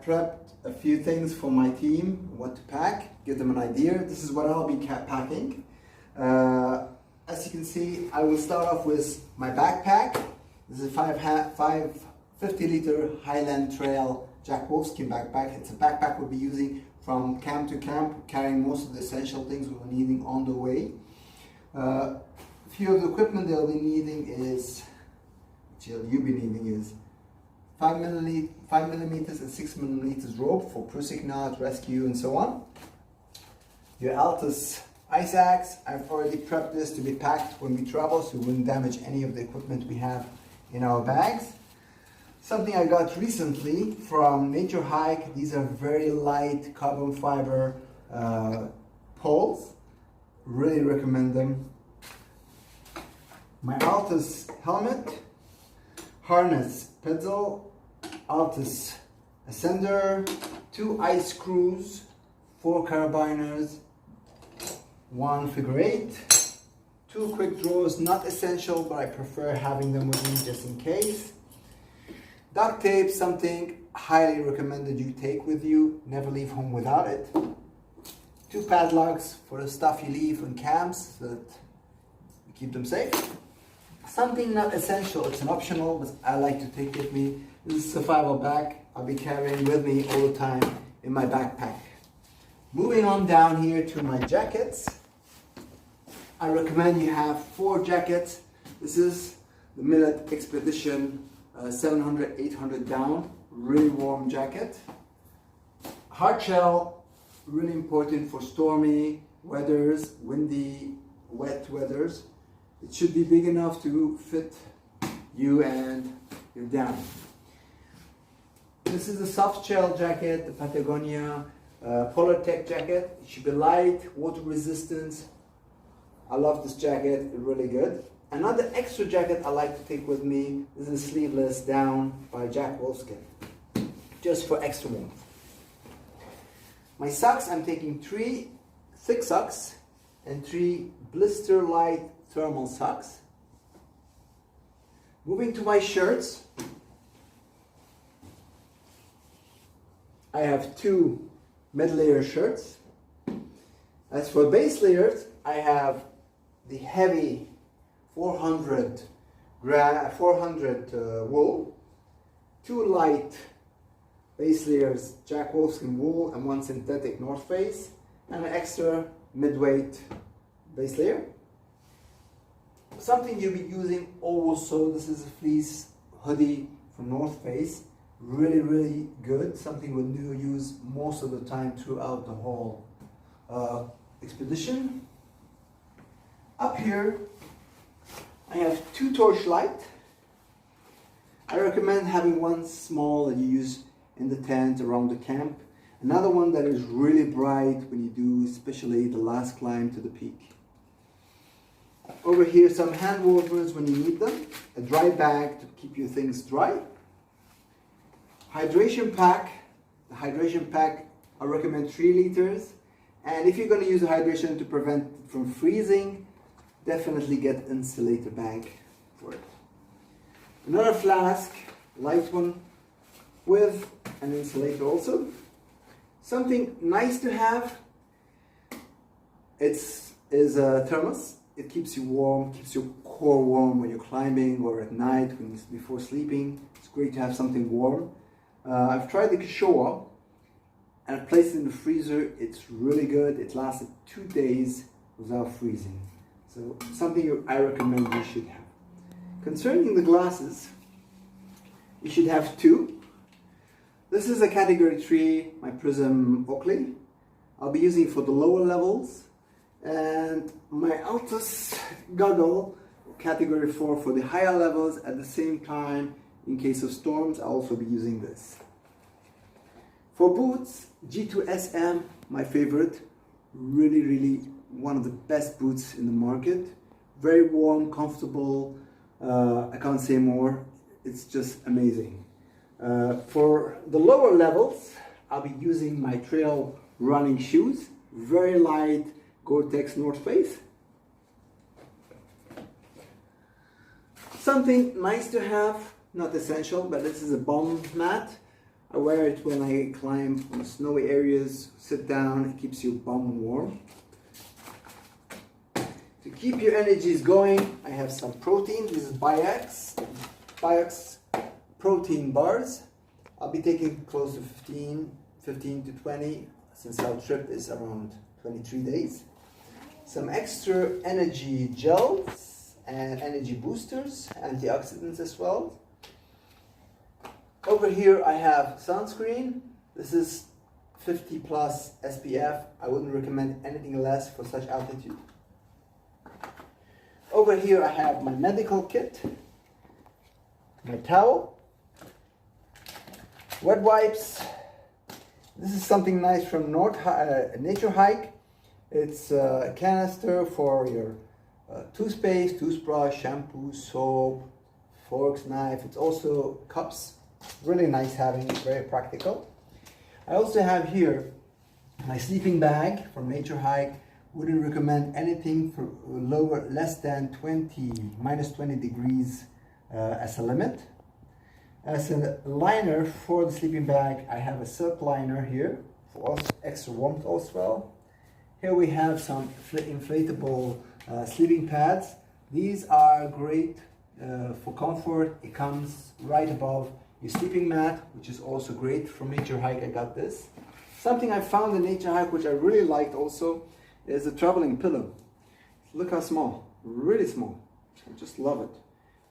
prepped a few things for my team, what to pack, give them an idea. This is what I'll be packing. As you can see, I will start off with my backpack. This is a 550-liter Highland Trail Jack Wolfskin backpack. It's a backpack we'll be using from camp to camp, carrying most of the essential things we're needing on the way. A few of the equipment they'll be needing is, you'll be needing is 5 millimeters and 6 millimeters rope for cruising knot, rescue, and so on. Your Altus ice axe. I've already prepped this to be packed when we travel, so we wouldn't damage any of the equipment we have in our bags. Something I got recently from Nature Hike. These are very light carbon fiber poles. Really recommend them. My Altus helmet, harness, pedal, Altus ascender, 2 ice screws, 4 carabiners, 1 figure 8, 2 quick drawers, not essential, but I prefer having them with me just in case. Duct tape, something highly recommended you take with you, never leave home without it. 2 padlocks for the stuff you leave on camps so that you keep them safe. Something not essential, it's an optional, but I like to take with me. This is a survival bag I'll be carrying with me all the time in my backpack. Moving on down here to my jackets. I recommend you have 4 jackets. This is the Millet Expedition 700-800 down, really warm jacket. Hard shell, really important for stormy weathers, windy, wet weathers. It should be big enough to fit you and your down. This is a soft shell jacket, the Patagonia Polar Tech jacket. It should be light, water resistant. I love this jacket, it's really good. Another extra jacket I like to take with me is a sleeveless down by Jack Wolfskin, just for extra warmth. My socks, I'm taking 3 thick socks and 3 blister light thermal socks. Moving to my shirts, I have 2 mid-layer shirts. As for base layers, I have the heavy 400 wool, 2 light base layers Jack Wolfskin wool and 1 synthetic North Face, and an extra mid-weight base layer. Something you'll be using also, this is a fleece hoodie from North Face. Really good, something we'll use most of the time throughout the whole expedition. Up here I have 2 torchlight. I recommend having one small that you use in the tent around the camp, another one that is really bright when you do especially the last climb to the peak. Over here some hand warmers when you need them, a dry bag to keep your things dry. Hydration pack. The hydration pack, I recommend 3 liters. And if you're going to use a hydration to prevent it from freezing, definitely get an insulator bag for it. Another flask, light one, with an insulator also. Something nice to have, is a thermos. It keeps you warm, keeps your core warm when you're climbing or at night before sleeping. It's great to have something warm. I've tried the Kishoa and I've placed it in the freezer. It's really good. It lasted 2 days without freezing. So something I recommend you should have. Concerning the glasses, you should have 2. This is a category 3, my Prism Oakley. I'll be using it for the lower levels. And my Altus goggle, category 4 for the higher levels. At the same time, in case of storms, I'll also be using this. For boots, G2SM, my favorite. Really one of the best boots in the market. Very warm, comfortable. I can't say more. It's just amazing. For the lower levels, I'll be using my trail running shoes. Very light Gore-Tex North Face. Something nice to have, not essential, but this is a bomb mat. I wear it when I climb on snowy areas, sit down, it keeps your bum warm. To keep your energies going, I have some protein. This is Biox protein bars. I'll be taking close to 15 to 20, since our trip is around 23 days. Some extra energy gels and energy boosters, antioxidants as well. Over here I have sunscreen. This is 50 plus SPF. I wouldn't recommend anything less for such altitude. Over here I have my medical kit, my towel, wet wipes. This is something nice from Nature Hike. It's a canister for your toothpaste, toothbrush, shampoo, soap, forks, knife. It's also cups. Really nice having it, very practical. I also have here my sleeping bag from Nature Hike. Wouldn't recommend anything for less than minus 20 degrees as a limit. As a liner for the sleeping bag, I have a silk liner here for extra warmth as well. Here we have some inflatable sleeping pads. These are great for comfort. It comes right above your sleeping mat, which is also great. From Nature Hike I got this. Something I found in Nature Hike which I really liked also is a traveling pillow. Look how small, really small. I just love it.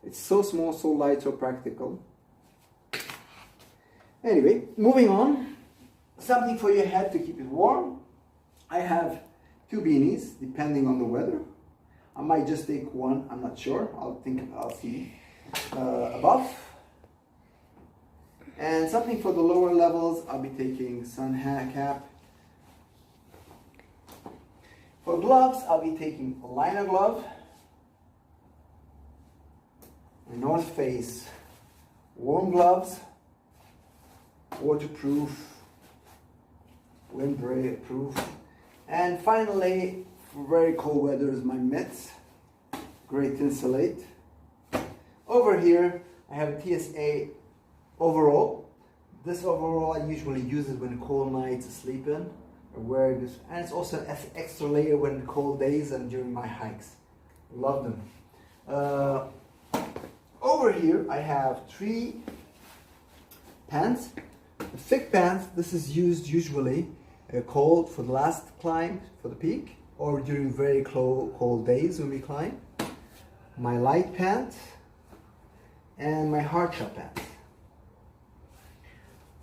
It's so small, so light, so practical. Anyway, moving on. Something for your head to keep it warm. I have 2 beanies, depending on the weather. I might just take one, I'm not sure. I'll see. A buff. And something for the lower levels, I'll be taking sun cap. For gloves, I'll be taking a liner glove, a North Face warm gloves, waterproof, windbreak proof, and finally, for very cold weather, is my mitts, great insulate. Over here, I have a TSA overall. This overall I usually use it when cold nights to sleep in. I wear this, and it's also an extra layer when cold days and during my hikes. Love them. Over here I have 3 pants. The thick pants, this is used usually cold for the last climb for the peak, or during very cold days when we climb. My light pants and my hard shell pants.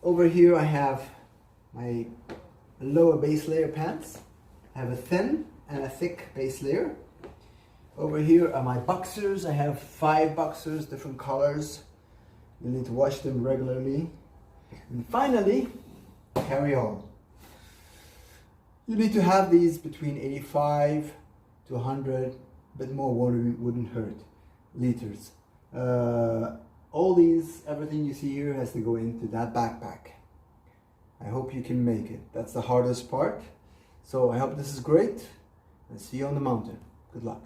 Over here I have my lower base layer pants. I have a thin and a thick base layer. Over here are my boxers. I have 5 boxers, different colors. You need to wash them regularly. And finally, carry-on. You need to have these between 85 to 100, but more water wouldn't hurt, liters. All these, everything you see here has to go into that backpack. I hope you can make it. That's the hardest part. So I hope this is great, and see you on the mountain. Good luck.